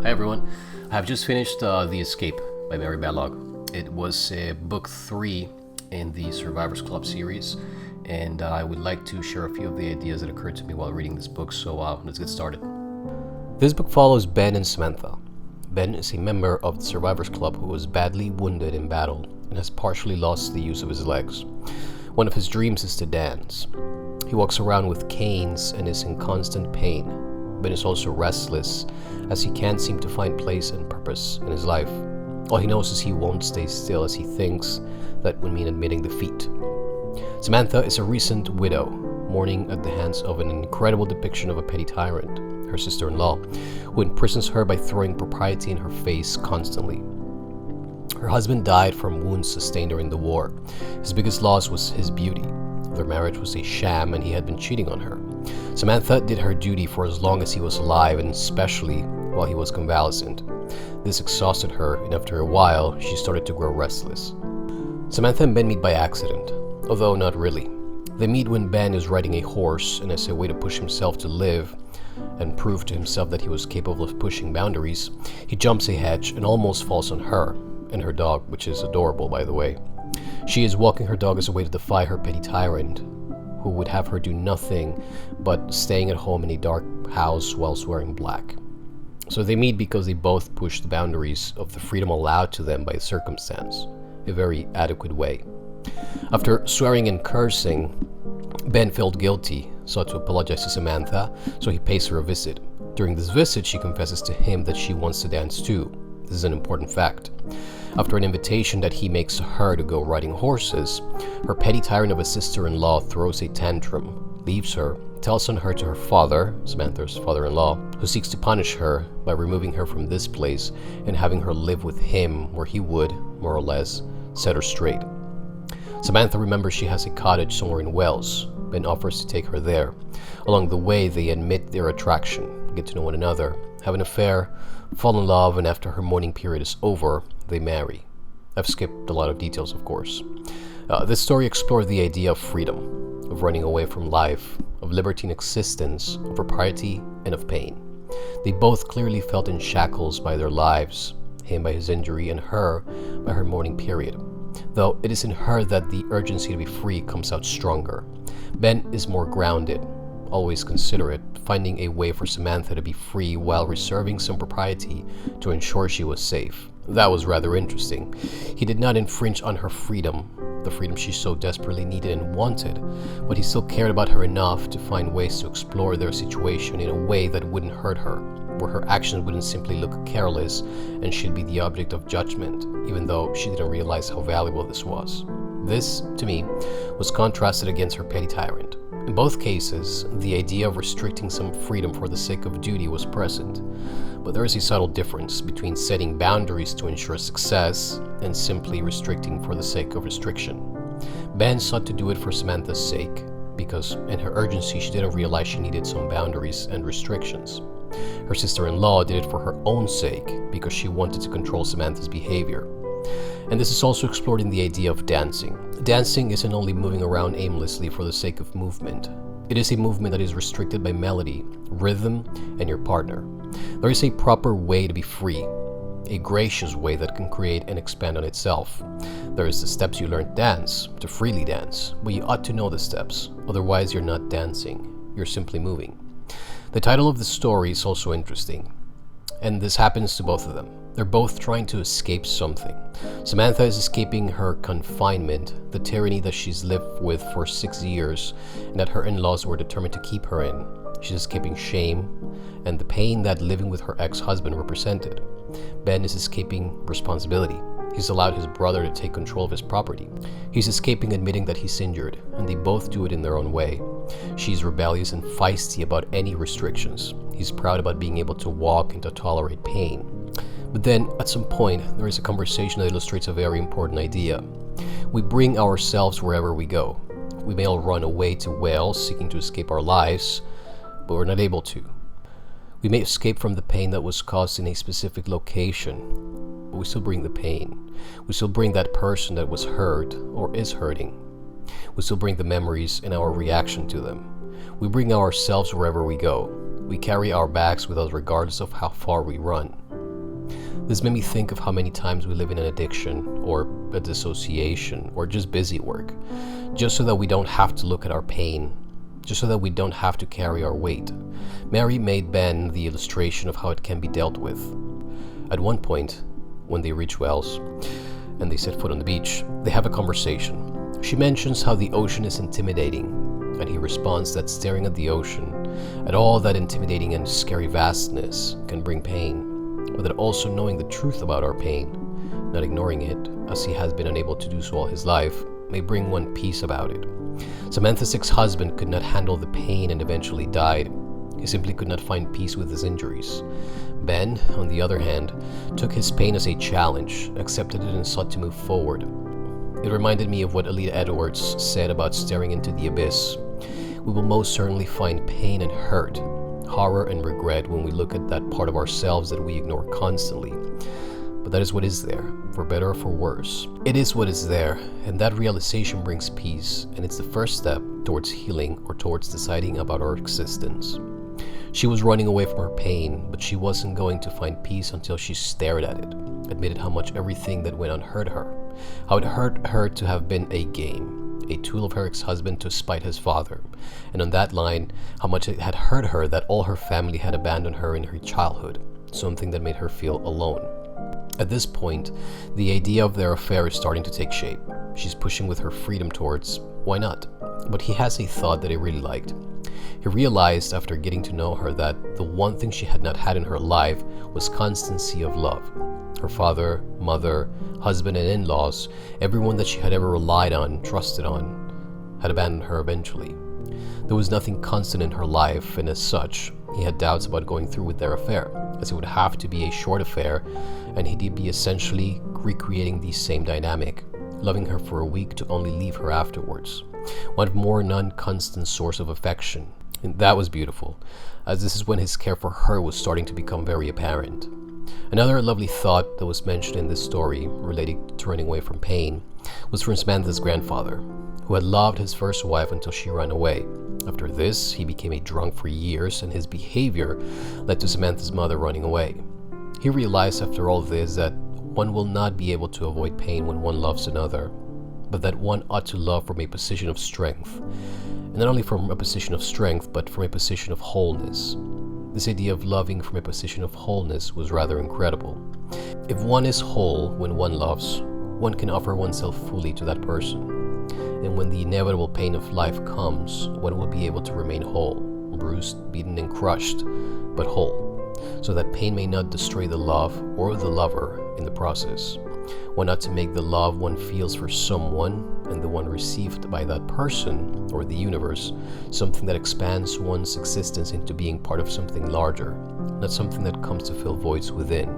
Hi everyone, I have just finished The Escape by Mary Balogh. It was book 3 in the Survivors Club series, and I would like to share a few of the ideas that occurred to me while reading this book, so let's get started. This book follows Ben and Samantha. Ben is a member of the Survivors Club who was badly wounded in battle and has partially lost the use of his legs. One of his dreams is to dance. He walks around with canes and is in constant pain. Ben is also restless, as he can't seem to find place and purpose in his life. All he knows is he won't stay still, as he thinks that would mean admitting defeat. Samantha is a recent widow, mourning at the hands of an incredible depiction of a petty tyrant, her sister-in-law, who imprisons her by throwing propriety in her face constantly. Her husband died from wounds sustained during the war. His biggest loss was his beauty. Their marriage was a sham, and he had been cheating on her. Samantha did her duty for as long as he was alive, and especially while he was convalescent. This exhausted her, and after a while, she started to grow restless. Samantha and Ben meet by accident, although not really. They meet when Ben is riding a horse, and as a way to push himself to live and prove to himself that he was capable of pushing boundaries, he jumps a hedge and almost falls on her and her dog, which is adorable, by the way. She is walking her dog as a way to defy her petty tyrant, who would have her do nothing but staying at home in a dark house whilst wearing black. So they meet because they both push the boundaries of the freedom allowed to them by circumstance, a very adequate way. After swearing and cursing, Ben felt guilty, sought to apologize to Samantha, so he pays her a visit. During this visit, she confesses to him that she wants to dance too. This is an important fact. After an invitation that he makes to her to go riding horses, her petty tyrant of a sister-in-law throws a tantrum, leaves her, tells on her to her father, Samantha's father-in-law, who seeks to punish her by removing her from this place and having her live with him, where he would, more or less, set her straight. Samantha remembers she has a cottage somewhere in Wales. Ben offers to take her there. Along the way, they admit their attraction, get to know one another, have an affair, fall in love, and after her mourning period is over, they marry. I've skipped a lot of details, of course. This story explored the idea of freedom, of running away from life, of libertine existence, of propriety, and of pain. They both clearly felt in shackles by their lives, him by his injury and her by her mourning period. Though it is in her that the urgency to be free comes out stronger. Ben is more grounded, always considerate, finding a way for Samantha to be free while reserving some propriety to ensure she was safe. That was rather interesting. He did not infringe on her freedom, the freedom she so desperately needed and wanted, but he still cared about her enough to find ways to explore their situation in a way that wouldn't hurt her, where her actions wouldn't simply look careless and she'd be the object of judgment, even though she didn't realize how valuable this was. This, to me, was contrasted against her petty tyrant. In both cases, the idea of restricting some freedom for the sake of duty was present, but there is a subtle difference between setting boundaries to ensure success and simply restricting for the sake of restriction. Ben sought to do it for Samantha's sake, because in her urgency she didn't realize she needed some boundaries and restrictions. Her sister-in-law did it for her own sake, because she wanted to control Samantha's behavior. And this is also explored in the idea of dancing. Dancing isn't only moving around aimlessly for the sake of movement. It is a movement that is restricted by melody, rhythm, and your partner. There is a proper way to be free, a gracious way that can create and expand on itself. There is the steps you learn to dance, to freely dance, but you ought to know the steps, otherwise you're not dancing, you're simply moving. The title of the story is also interesting, and this happens to both of them. They're both trying to escape something. Samantha is escaping her confinement, the tyranny that she's lived with for 6 years and that her in-laws were determined to keep her in. She's escaping shame and the pain that living with her ex-husband represented. Ben is escaping responsibility. He's allowed his brother to take control of his property. He's escaping admitting that he's injured, and they both do it in their own way. She's rebellious and feisty about any restrictions. He's proud about being able to walk and to tolerate pain. But then, at some point, there is a conversation that illustrates a very important idea. We bring ourselves wherever we go. We may all run away to Wales seeking to escape our lives, but we're not able to. We may escape from the pain that was caused in a specific location, but we still bring the pain. We still bring that person that was hurt or is hurting. We still bring the memories and our reaction to them. We bring ourselves wherever we go. We carry our bags with us regardless of how far we run. This made me think of how many times we live in an addiction, or a dissociation, or just busy work, just so that we don't have to look at our pain, just so that we don't have to carry our weight. Mary made Ben the illustration of how it can be dealt with. At one point, when they reach Wells and they set foot on the beach, they have a conversation. She mentions how the ocean is intimidating, and he responds that staring at the ocean, at all that intimidating and scary vastness, can bring pain, but that also knowing the truth about our pain, not ignoring it, as he has been unable to do so all his life, may bring one peace about it. Samantha's ex-husband could not handle the pain and eventually died. He simply could not find peace with his injuries. Ben, on the other hand, took his pain as a challenge, accepted it and sought to move forward. It reminded me of what Alida Edwards said about staring into the abyss. We will most certainly find pain and hurt, horror and regret when we look at that part of ourselves that we ignore constantly. But that is what is there, for better or for worse. It is what is there, and that realization brings peace, and it's the first step towards healing or towards deciding about our existence. She was running away from her pain, but she wasn't going to find peace until she stared at it, admitted how much everything that went on hurt her, how it hurt her to have been a game, a tool of her ex-husband to spite his father, and on that line, how much it had hurt her that all her family had abandoned her in her childhood, something that made her feel alone. At this point, the idea of their affair is starting to take shape. She's pushing with her freedom towards, why not? But he has a thought that he really liked. He realized after getting to know her that the one thing she had not had in her life was constancy of love. Her father, mother, husband, and in-laws, everyone that she had ever relied on, trusted on, had abandoned her eventually. There was nothing constant in her life, and as such, he had doubts about going through with their affair, as it would have to be a short affair, and he'd be essentially recreating the same dynamic, loving her for a week to only leave her afterwards. One more non-constant source of affection. And that was beautiful, as this is when his care for her was starting to become very apparent. Another lovely thought that was mentioned in this story, relating to running away from pain, was from Samantha's grandfather, who had loved his first wife until she ran away. After this, he became a drunk for years, and his behavior led to Samantha's mother running away. He realized after all this that one will not be able to avoid pain when one loves another, but that one ought to love from a position of strength. And not only from a position of strength, but from a position of wholeness. This idea of loving from a position of wholeness was rather incredible. If one is whole when one loves, one can offer oneself fully to that person. And when the inevitable pain of life comes, one will be able to remain whole, bruised, beaten, and crushed, but whole, so that pain may not destroy the love or the lover in the process. One ought to make the love one feels for someone and the one received by that person or the universe something that expands one's existence into being part of something larger, not something that comes to fill voids within.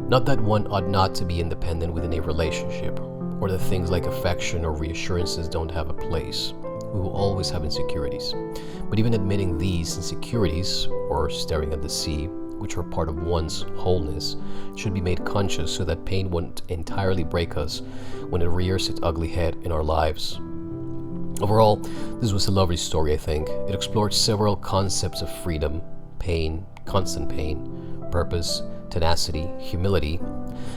Not that one ought not to be independent within a relationship, or that things like affection or reassurances don't have a place. We will always have insecurities. But even admitting these insecurities, or staring at the sea, which are part of one's wholeness, should be made conscious so that pain won't entirely break us when it rears its ugly head in our lives. Overall, this was a lovely story, I think. It explored several concepts of freedom, pain, constant pain, purpose, tenacity, humility,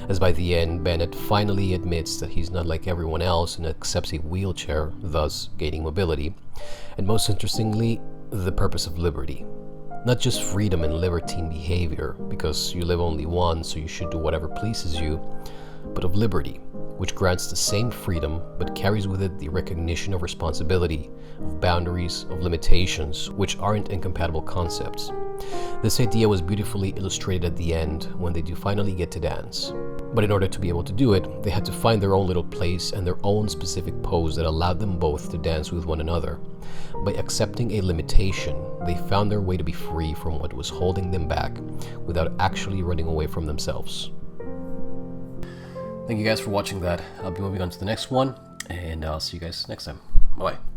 as by the end, Bennett finally admits that he's not like everyone else and accepts a wheelchair, thus gaining mobility, and most interestingly, the purpose of liberty. Not just freedom and libertine behavior, because you live only once, so you should do whatever pleases you, but of liberty, which grants the same freedom but carries with it the recognition of responsibility, of boundaries, of limitations, which aren't incompatible concepts. This idea was beautifully illustrated at the end when they do finally get to dance. But in order to be able to do it, they had to find their own little place and their own specific pose that allowed them both to dance with one another. By accepting a limitation, they found their way to be free from what was holding them back without actually running away from themselves. Thank you guys for watching that. I'll be moving on to the next one, and I'll see you guys next time. Bye-bye.